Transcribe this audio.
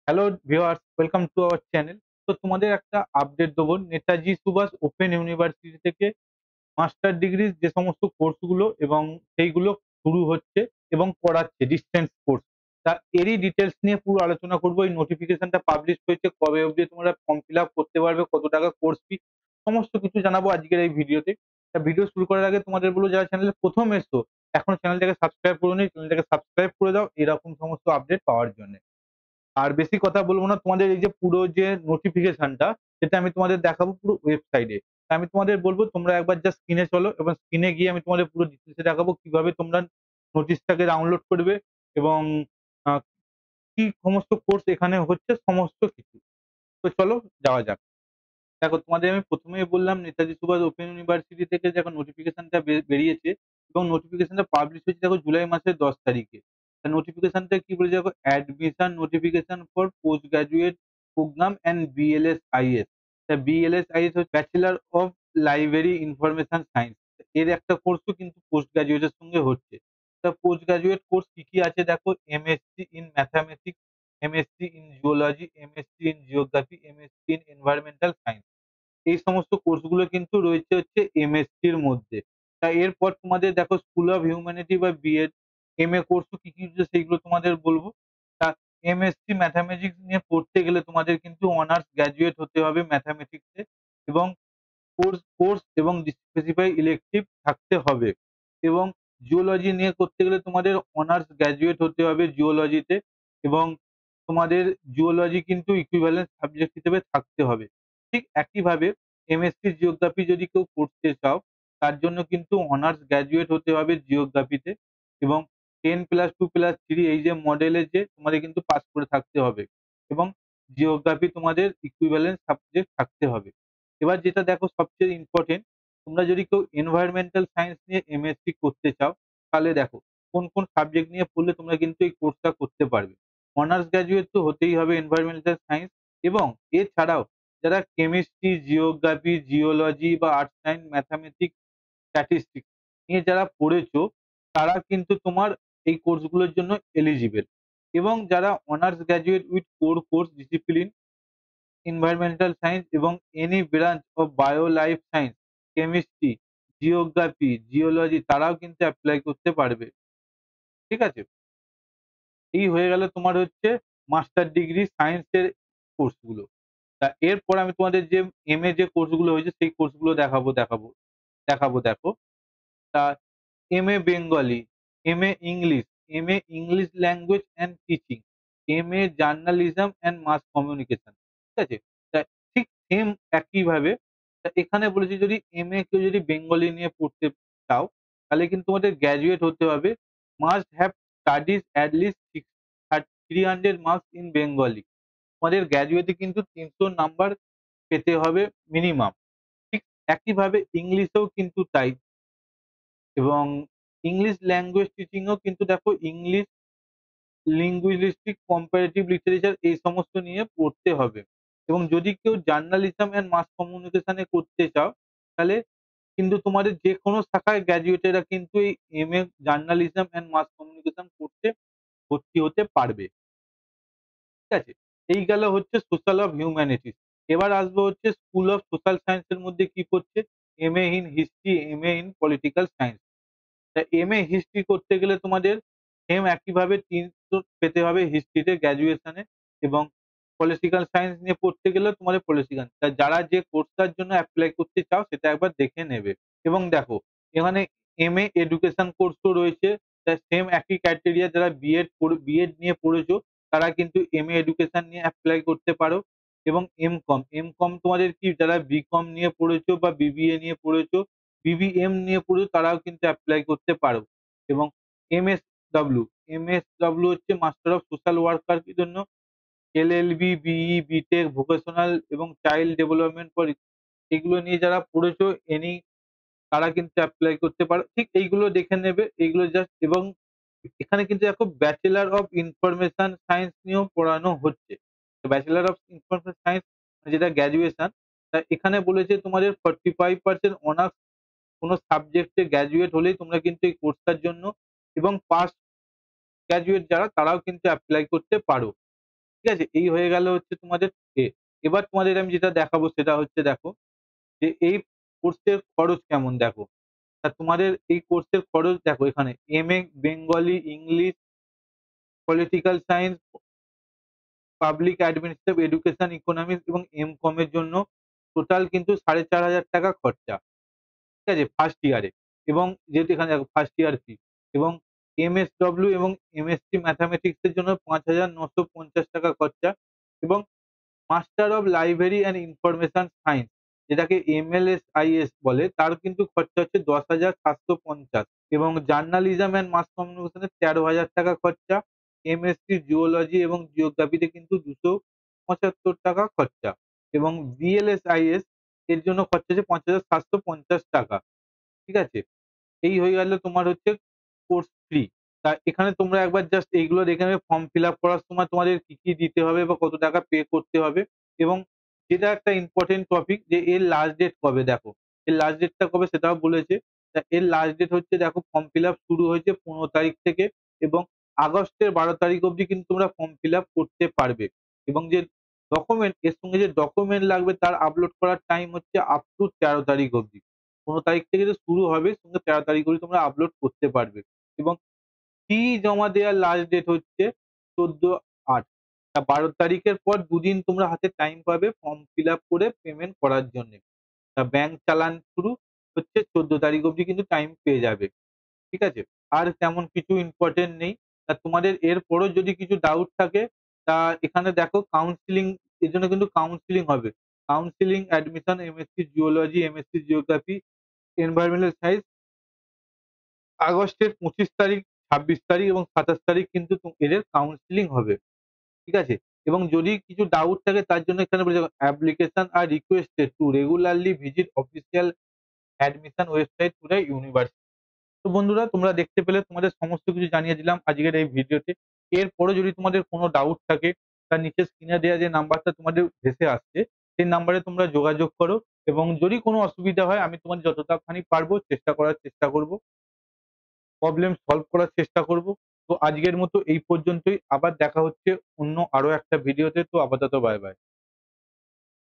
Hello viewers, welcome to our channel. তো তোমাদের একটা আপডেট দেবো। নেতাজি সুভাষ ওপেন ইউনিভার্সিটি থেকে মাস্টার ডিগ্রির যে সমস্ত কোর্সগুলো এবং সেইগুলো শুরু হচ্ছে এবং করাচ্ছে ডিসটেন্স কোর্স। তা এরই ডিটেলস নিয়ে পুরো আলোচনা করবো। এই নোটিফিকেশনটা পাবলিশ হয়েছে, কবে অবধি তোমরা ফর্ম ফিল আপ করতে পারবে, কত টাকা কোর্স ফি, সমস্ত কিছু জানাবো আজকের এই ভিডিওতে। তা ভিডিও শুরু করার আগে তোমাদের বলবো, যারা চ্যানেলে প্রথম এসছো এখনো চ্যানেলটাকে সাবস্ক্রাইব করোনি, চ্যানেলটাকে সাবস্ক্রাইব করে দাও এরকম সমস্ত আপডেট পাওয়ার জন্য। আর বেশি কথা বলবো না, তোমাদের এই যে পুরো যে নোটিফিকেশনটা সেটা আমি তোমাদের দেখাবো পুরো ওয়েবসাইটে। আমি তোমাদের বলবো তোমরা একবার জাস্ট স্ক্রিনে চলো এবং স্ক্রিনে গিয়ে আমি তোমাদের পুরো ডিটেলসে দেখাবো কিভাবে তোমরা নোটিশটাকে ডাউনলোড করবে এবং আহ, কি সমস্ত কোর্স এখানে হচ্ছে সমস্ত কিছু। তো চলো যাওয়া যাক। দেখো, তোমাদের আমি প্রথমেই বললাম নেতাজি সুভাষ ওপেন ইউনিভার্সিটি থেকে দেখো নোটিফিকেশনটা বেরিয়েছে এবং নোটিফিকেশনটা পাবলিশ হয়েছে দেখো জুলাই মাসের 10 তারিখে। নোটিফিকেশনটা কি বলে দেখো, admission notification for post graduate programme and BLSIS. BLSIS হচ্ছে bachelor of library information science. এর একটা কোর্সও কিন্তু পোস্ট গ্রাজুয়েটের সঙ্গে হচ্ছে। তা পোস্ট গ্রাজুয়েট কোর্স কি কি আছে দেখো, MSc in mathematics, MSc in geology, MSc in geography, MSc in environmental science. এই সমস্ত কোর্সগুলো কিন্তু রয়েছে হচ্ছে এমএসসির মধ্যে। তা এরপর তোমাদের দেখো স্কুল অফ হিউম্যানিটি বা বিএড, এমএ কোর্সও কি কি রয়েছে সেইগুলো তোমাদের বলবো। তা এমএসসি ম্যাথামেটিক্স নিয়ে পড়তে গেলে তোমাদের কিন্তু অনার্স গ্র্যাজুয়েট হতে হবে ম্যাথামেটিক্সে এবং কোর্স কোর্স এবং স্পেসিফাই ইলেকটিভ থাকতে হবে। এবং জিওলজি নিয়ে করতে গেলে তোমাদের অনার্স গ্র্যাজুয়েট হতে হবে জিওলজিতে এবং তোমাদের জিওলজি কিন্তু ইকুইভ্যালেন্ট সাবজেক্ট হিসেবে থাকতে হবে। ঠিক একইভাবে এমএসসি জিওগ্রাফি যদি কেউ করতে চাও, তার জন্য কিন্তু অনার্স গ্র্যাজুয়েট হতে হবে জিওগ্রাফিতে এবং 10+2+3 এই যে মডেলে যে তোমাদের কিন্তু পাস করে থাকতে হবে এবং জিওগ্রাফি তোমাদের ইকুইভ্যালেন্ট সাবজেক্ট থাকতে হবে। এবার যেটা দেখো সবচেয়ে ইম্পর্টেন্ট, তোমরা যদি কেউ এনভায়রনমেন্টাল সায়েন্স নিয়ে এমএসসি করতে চাও, তাহলে দেখো কোন কোন সাবজেক্ট নিয়ে পড়লে তোমরা কিন্তু এই কোর্সটা করতে পারবে। অনার্স গ্র্যাজুয়েট তো হতেই হবে এনভায়রনমেন্টাল সায়েন্স এবং এছাড়াও যারা কেমিস্ট্রি, জিওগ্রাফি, জিওলজি বা আর্টস সায়েন্স, ম্যাথামেটিক্স, স্ট্যাটিস্টিক্স নিয়ে যারা পড়েছো, তারা কিন্তু তোমার এই কোর্সগুলোর জন্য এলিজিবল। এবং যারা honours graduate with core course discipline environmental science এবং any branch of bio life science, chemistry, geography, geology তারাও কিন্তু অ্যাপ্লাই করতে পারবে। ঠিক আছে? এই হয়ে গেল তোমার হচ্ছে মাস্টার ডিগ্রি সায়েন্সের কোর্সগুলো। তা এরপর আমি তোমাদের যে এমএ যে কোর্সগুলো হয়েছে সেই কোর্সগুলো দেখাবো দেখো। তা MA Bengali, MA English, MA English language and teaching, MA journalism and mass communication. ঠিক আছে? তা ঠিক সেম একইভাবে এখানে বলেছি যদি এমএ কেউ যদি বেঙ্গলি নিয়ে পড়তে চাও, তাহলে কিন্তু তোমাদের গ্র্যাজুয়েট হতে হবে। Must have studies at least 300 marks in Bengali. তোমাদের গ্র্যাজুয়েটে কিন্তু 300 নাম্বার পেতে হবে মিনিমাম। ঠিক একইভাবে ইংলিশেও কিন্তু তাই। এবং ইংলিশ ল্যাঙ্গুয়েজ টিচিং ও কিন্তু দেখো ইংলিশ, লিঙ্গুইস্টিক, কম্পারেটিভ লিটারেচার এই সমস্ত নিয়ে পড়তে হবে। এবং যদি কেউ জার্নালিজম অ্যান্ড মাস কমিউনিকেশন এ করতে চাও, তাহলে কিন্তু তোমাদের যেকোনো শাখায় গ্র্যাজুয়েটেরা কিন্তু এই MA journalism and mass communication পড়তে ভর্তি হতে পারবে। ঠিক আছে? এই গেল হচ্ছে সোশ্যাল অফ হিউম্যানিটিস। এবার আসবো হচ্ছে স্কুল অফ সোশ্যাল সায়েন্স এর মধ্যে কি পড়ছে, MA in history, MA in political science. তা এমএ হিস্ট্রি করতে গেলে তোমাদের সেম একইভাবে 300 পেতে হবে হিস্ট্রিতে গ্র্যাজুয়েশনে এবং পলিটিক্যাল সায়েন্স নিয়ে পড়তে গেলে তোমাদের পলিটিক্যাল। তা যারা যে কোর্সটার জন্য অ্যাপ্লাই করতে চাও সেটা একবার দেখে নেবে। এবং দেখো এখানে এমএ এডুকেশন কোর্সও রয়েছে। তা সেম একই ক্রাইটেরিয়া, যারা বিএড নিয়ে পড়েছো তারা কিন্তু এমএ এডুকেশন নিয়ে অ্যাপ্লাই করতে পারো। এবং এমকম, এমকম তোমাদের কি যারা বিকম নিয়ে পড়েছো বা বিবিএ নিয়ে পড়েছো, বিবিএম নিয়ে পড়েছো তারাও কিন্তু অ্যাপ্লাই করতে পারো। এবং এমএসডব্লিউ, এমএসডব্লিউ হচ্ছে মাস্টার অফ সোশ্যাল ওয়ার্কার এর জন্য। এলএলবি, বিই, বিটেক, ভোকেশনাল এবং চাইল্ড ডেভেলপমেন্ট ফর এগুলো নিয়ে যারা পড়েছো এনি, তারা কিন্তু অ্যাপ্লাই করতে পারো। ঠিক এইগুলো দেখে নেবে, এইগুলো জাস্ট। এবং এখানে কিন্তু দেখো ব্যাচেলর অফ ইনফরমেশন সায়েন্স নিয়েও পড়ানো হচ্ছে। ব্যাচেলর অফ ইনফরমেশন সায়েন্স যেটা গ্র্যাজুয়েশন, তা এখানে বলেছে তোমাদের 45% অনার্স কোনো সাবজেক্টে গ্র্যাজুয়েট হলেই তোমরা কিন্তু এই কোর্সটার জন্য এবং পাস্ট গ্র্যাজুয়েট যারা তারাও কিন্তু অ্যাপ্লাই করতে পারো। ঠিক আছে? এই হয়ে গেল হচ্ছে তোমাদের এ। এবার তোমাদের আমি যেটা দেখাবো সেটা হচ্ছে দেখো যে এই কোর্সের খরচ কেমন দেখো। তোমাদের এই কোর্সের খরচ দেখো এখানে MA Bengali, English, political science, public administrative, education, economics এবং এম.কম এর জন্য টোটাল কিন্তু ৪,৫০০ টাকা খরচা। ঠিক আছে? ফার্স্ট ইয়ারে এবং যেহেতু এখানে দেখো ফার্স্ট ইয়ার ফি এবং এমএসডব্লিউ এবং এমএসসি ম্যাথামেটিক্স এর জন্য ৫,৯৫০ টাকা খরচা এবং master of library and information science যেটাকে এমএলএসআইএস বলে তার কিন্তু খরচা হচ্ছে ১০,৭৫০ এবং জার্নালিজম অ্যান্ড মাস কমিউনিকেশনের ১৩,০০০ টাকা খরচা। এমএসসি জিওলজি এবং জিওগ্রাফিতে কিন্তু ২৭৫ টাকা খরচা এবং বিএলএসআইএস এর জন্য খরচা হচ্ছে ৫,৭৫০ টাকা। ঠিক আছে? এই হয়ে গেল তোমার হচ্ছে কোর্স ফি। তা এখানে তোমরা একবার জাস্ট এইগুলো দেখে নেবে ফর্ম ফিল আপ করার সময় তোমাদের কি, কি দিতে হবে বা কত টাকা পে করতে হবে এবং যেটা একটা ইম্পোর্টেন্ট টপিক যে এর লাস্ট ডেট কবে দেখো। এর লাস্ট ডেটটা কবে সেটাও বলেছে। তা এর লাস্ট ডেট হচ্ছে দেখো ফর্ম ফিল আপ শুরু হয়েছে ১৫ তারিখ থেকে এবং আগস্টের ১২ তারিখ অবধি কিন্তু তোমরা ফর্ম ফিল আপ করতে পারবে এবং যে ডকুমেন্ট এর সঙ্গে যে ডকুমেন্ট লাগবে তার আপলোড করার টাইম হচ্ছে আপ টু ১৩ তারিখ অবধি। ১৫ তারিখ থেকে যে শুরু হবে সঙ্গে ১৩ তারিখ অবধি তোমরা আপলোড করতে পারবে এবং ফি জমা দেওয়ার লাস্ট ডেট হচ্ছে ১৪/৮। ১২ তারিখের পর দুদিন তোমরা হাতে টাইম পাবে ফর্ম ফিল আপ করে পেমেন্ট করার জন্যে। ব্যাংক চালান শুরু হচ্ছে ১৪ তারিখ অবধি কিন্তু টাইম পেয়ে যাবে। ঠিক আছে? আর তেমন কিছু ইম্পোর্টেন্ট নেই। তোমাদের এরপরও যদি কিছু ডাউট থাকে তা এখানে দেখো কাউন্সেলিং এর জন্য কিন্তু কাউন্সেলিং হবে। Counselling, admission, MSc geology, MSc geography, environmental science আগস্টের ২৫ তারিখ, ২৬ তারিখ এবং ২৭ তারিখ কিন্তু এদের কাউন্সেলিং হবে। ঠিক আছে? এবং যদি কিছু ডাউট থাকে তার জন্য এখানে বলেছে application are requested to regularly visit official admission website to the university. তো বন্ধুরা তোমরা দেখতে পেলে তোমাদের সমস্ত কিছু জানিয়ে দিলাম আজকের এই ভিডিওতে। এরপরেও যদি তোমাদের কোনো ডাউট থাকে তার নিচে স্ক্রিনে দেওয়া যে নাম্বারটা তোমাদের ভেসে আসছে সেই নাম্বারে তোমরা যোগাযোগ করো এবং যদি কোনো অসুবিধা হয় আমি তোমাদের যতটাখানি পারবো চেষ্টা করার চেষ্টা করব। প্রবলেম সলভ করার চেষ্টা করব। তো আজকের মতো এই পর্যন্তই। আবার দেখা হচ্ছে অন্য আরো একটা ভিডিওতে। তো আপাতত বাই, বাই।